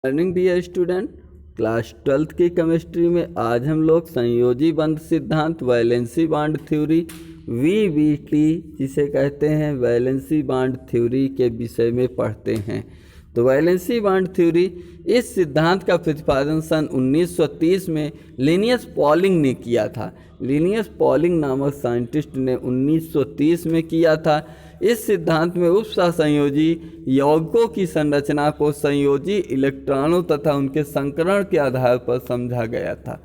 Morning dear student. Class 12th की chemistry में आज हम लोग संयोजी बंध सिद्धांत, वैलेंसी बॉन्ड थ्योरी, वीबीटी जिसे कहते हैं वैलेंसी बॉन्ड थ्योरी के विषय में पढ़ते हैं। तो वैलेंसी बॉन्ड थ्योरी, इस सिद्धांत का प्रतिपादन सन 1930 में लिनियस पॉलिंग ने किया था। लिनियस पॉलिंग नामक साइंटिस्ट ने 1930 में किया था। इस सिद्धांत में उपसहसंयोजी यौगिकों की संरचना को संयोजी इलेक्ट्रॉनों तथा उनके संकरण के आधार पर समझा गया था,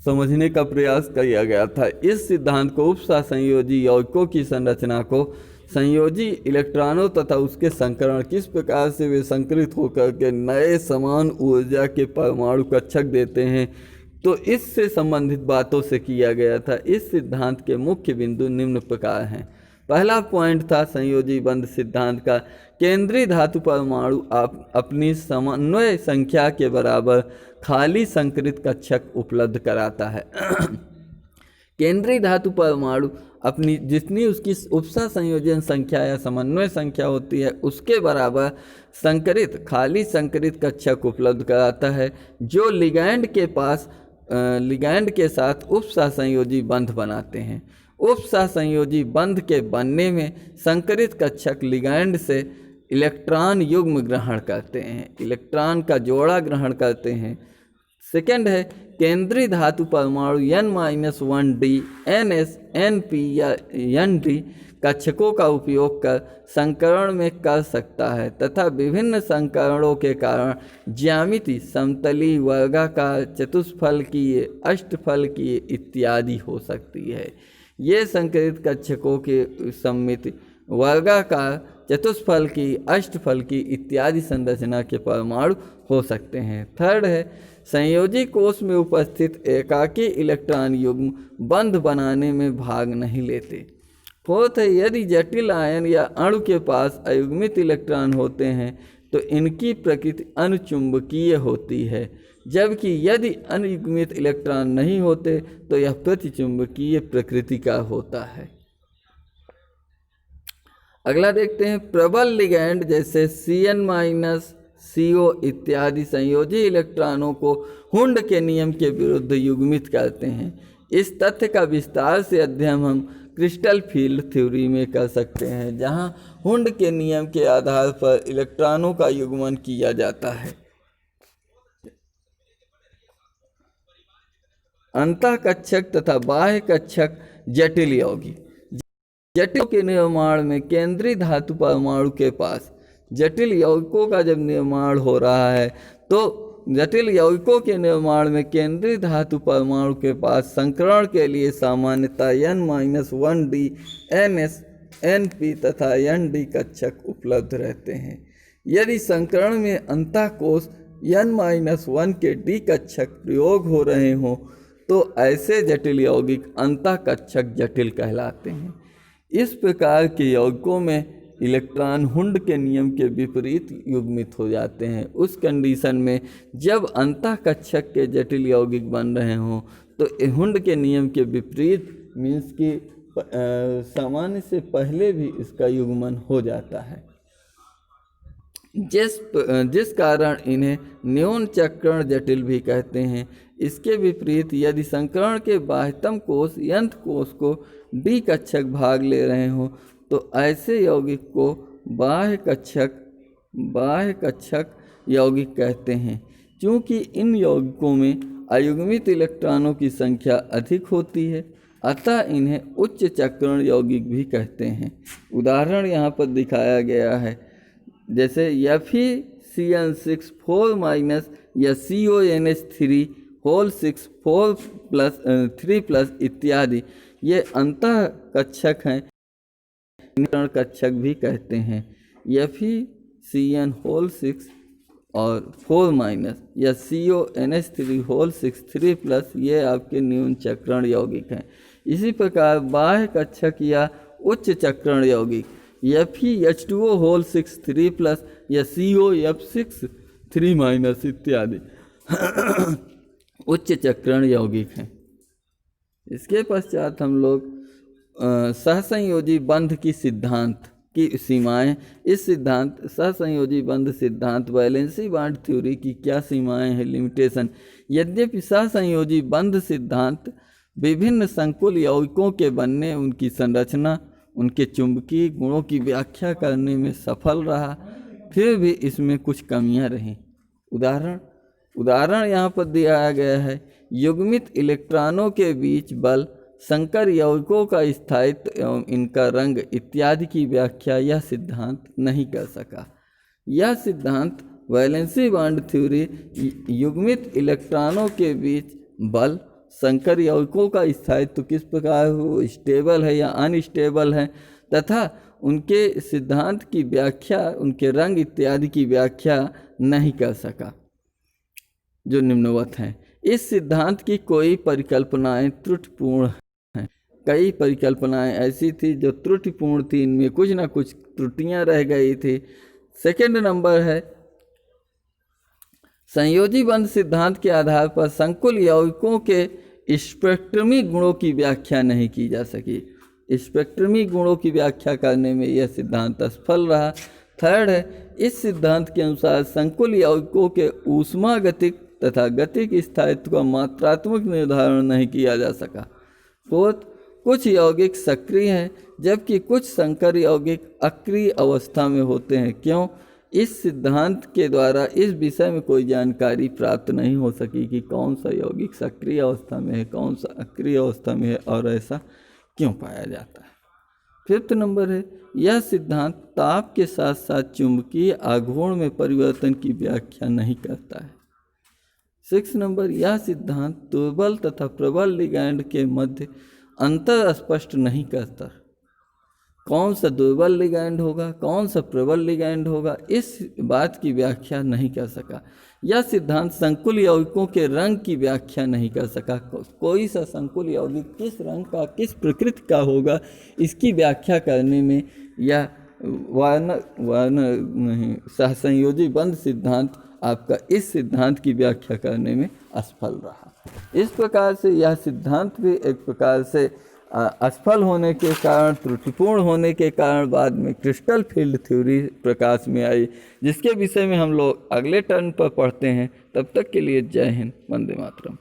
समझने का प्रयास किया गया था। इस सिद्धांत को उपसहसंयोजी यौगिकों की संरचना को संयोजी इलेक्ट्रॉनों तथा उसके संकरण, किस प्रकार से वे संकरित होकर के नए समान ऊर्जा के परमाणु कक्षक देते हैं, तो इससे संबंधित बातों से किया गया था। इस सिद्धांत के मुख्य बिंदु निम्न प्रकार हैं। पहला पॉइंट था संयोजी बंध सिद्धांत का, केंद्रीय धातु परमाणु अपनी समन्वय संख्या के बराबर खाली संकरित कक्षक उपलब्ध कराता है। केंद्रीय धातु परमाणु अपनी जितनी उसकी उपसह संयोजन संख्या या समन्वय संख्या होती है उसके बराबर संकरित खाली संकरित कक्षक उपलब्ध कराता है, जो लिगैंड के साथ उपसहसंयोजी बंध बनाते हैं। उपसहसंयोजी बंध के बनने में संकरित कक्षक लिगैंड से इलेक्ट्रॉन युग्म ग्रहण करते हैं, इलेक्ट्रॉन का जोड़ा ग्रहण करते हैं। सेकंड है केंद्रीय धातु परमाणु N-1D, NS, NP या ND कक्षकों का उपयोग कर संकरण में कर सकता है तथा विभिन्न संकरणों के कारण ज्यामिति समतली, वर्गाकार, चतुष्फलकीय, अष्टफलकीय इत्यादि हो सकती है। ये संकरित कक्षकों की सममिति वर्गाकार, चतुष्फलकीय, अष्टफलकीय इत्यादि संरचना के परमाणु हो सकते हैं। थर्ड है संयोजी कोश में उपस्थित एकाकी इलेक्ट्रॉन युग्म बंध बनाने में भाग नहीं लेते। फोर्थ है यदि जटिल आयन या अणु के पास अयुग्मित इलेक्ट्रॉन होते हैं तो इनकी प्रकृति अनुचुंबकीय होती है, जबकि यदि अयुग्मित इलेक्ट्रॉन नहीं होते तो यह प्रतिचुंबकीय प्रकृति का होता है। अगला देखते हैं प्रबल लिगैंड जैसे Cn- CO इत्यादि संयोजी इलेक्ट्रॉनों को हुंड के नियम के विरुद्ध युग्मित करते हैं। इस तथ्य का विस्तार से अध्ययन हम क्रिस्टल फील्ड थ्योरी में कर सकते हैं, जहां हुंड के नियम के आधार पर इलेक्ट्रॉनों का युग्मन किया जाता है। अंतःकक्षक तथा बाह्य कक्षक जटिल यौगिक, जटिल के निर्माण में केंद्रीय धातु परमाणु के पास जटिल यौगिकों का जब निर्माण हो रहा है तो जटिल यौगिकों के निर्माण में केंद्रीय धातु परमाणु के पास संकरण के लिए सामान्यतः N-1D, NS, NP तथा ND कक्षक उपलब्ध रहते हैं। यदि संकरण में अंतःकोश N-1 के D कक्षक प्रयोग हो रहे हों तो ऐसे जटिल यौगिक अंतःकक्षक जटिल कहलाते हैं। इस प्रकार के यौगिकों में इलेक्ट्रॉन हुंड के नियम के विपरीत युग्मित हो जाते हैं। उस कंडीशन में जब अंतःकक्षक के जटिल यौगिक बन रहे हों तो हुंड के नियम के विपरीत मीन्स कि सामान्य से पहले भी इसका युग्मन हो जाता है, जिस कारण इन्हें न्यून चक्रण जटिल भी कहते हैं। इसके विपरीत यदि संकरण के बाह्यतम कोश यंत्र कोश को D कक्षक भाग ले रहे हों तो ऐसे यौगिक को बाह्य कक्षक यौगिक कहते हैं। क्योंकि इन यौगिकों में अयुग्मित इलेक्ट्रॉनों की संख्या अधिक होती है, अतः इन्हें उच्च चक्रण यौगिक भी कहते हैं। उदाहरण यहाँ पर दिखाया गया है, जैसे FeCN6 4- या CONH3 होल 6 4+3+ इत्यादि ये अंतः कक्षक हैं, कक्षक भी कहते हैं। FeCN होल 6 और 4- या CONH3 होल 6 3+ ये आपके न्यून चक्रण यौगिक हैं। इसी प्रकार बाह्य कक्षक या उच्च चक्रण यौगिक FeH2O होल 6 3+ या COF6 3- इत्यादि उच्च चक्रण यौगिक हैं। इसके पश्चात हम लोग सहसंयोजी बंध की सिद्धांत की सीमाएं। इस सिद्धांत सहसंयोजी बंध सिद्धांत वैलेंसी बांड थ्योरी की क्या सीमाएं हैं, लिमिटेशन। यद्यपि सहसंयोजी बंध सिद्धांत विभिन्न संकुल यौगिकों के बनने, उनकी संरचना, उनके चुंबकीय गुणों की व्याख्या करने में सफल रहा, फिर भी इसमें कुछ कमियां रहीं। उदाहरण यहाँ पर दिया गया है। युग्मित इलेक्ट्रॉनों के बीच बल, संकर यौगिकों का स्थायित्व एवं इनका रंग इत्यादि की व्याख्या यह सिद्धांत नहीं कर सका। यह सिद्धांत वैलेंसी बांड थ्योरी युग्मित इलेक्ट्रॉनों के बीच बल, संकर यौगिकों का स्थायित्व किस प्रकार हो, स्टेबल है या अनस्टेबल है, तथा उनके सिद्धांत की व्याख्या, उनके रंग इत्यादि की व्याख्या नहीं कर सका, जो निम्नवत हैं। इस सिद्धांत की कोई परिकल्पनाएं त्रुटिपूर्ण हैं। कई परिकल्पनाएं ऐसी थी जो त्रुटिपूर्ण थी, इनमें कुछ ना कुछ त्रुटियां रह गई थी। सेकंड नंबर है, संयोजी बंध सिद्धांत के आधार पर संकुल यौगिकों के स्पेक्ट्रमी गुणों की व्याख्या नहीं की जा सकी। स्पेक्ट्रमी गुणों की व्याख्या करने में यह सिद्धांत असफल रहा। थर्ड है, इस सिद्धांत के अनुसार संकुल यौगिकों के ऊष्मागतिक तथा गतिक स्थायित्व का मात्रात्मक निर्धारण नहीं किया जा सका। फोर्थ, कुछ यौगिक सक्रिय हैं जबकि कुछ संकर यौगिक अक्रिय अवस्था में होते हैं। क्यों? इस सिद्धांत के द्वारा इस विषय में कोई जानकारी प्राप्त नहीं हो सकी कि कौन सा यौगिक सक्रिय अवस्था में है, कौन सा अक्रिय अवस्था में है और ऐसा क्यों पाया जाता है। फिफ्थ नंबर है, यह सिद्धांत ताप के साथ साथ चुंबकीय आघूर्ण में परिवर्तन की व्याख्या नहीं करता है। सिक्स नंबर, यह सिद्धांत दुर्बल तथा प्रबल लिगैंड के मध्य अंतर स्पष्ट नहीं करता। कौन सा दुर्बल लिगैंड होगा, कौन सा प्रबल लिगैंड होगा, इस बात की व्याख्या नहीं कर सका। यह सिद्धांत संकुल यौगिकों के रंग की व्याख्या नहीं कर सका। कोई सा संकुल यौगिक किस रंग का, किस प्रकृति का होगा, इसकी व्याख्या करने में यह सहसंयोजी बंध सिद्धांत आपका इस सिद्धांत की व्याख्या करने में असफल रहा। इस प्रकार से यह सिद्धांत भी एक प्रकार से असफल होने के कारण, त्रुटिपूर्ण होने के कारण बाद में क्रिस्टल फील्ड थ्योरी प्रकाश में आई, जिसके विषय में हम लोग अगले टर्न पर पढ़ते हैं। तब तक के लिए जय हिंद, वंदे मातरम।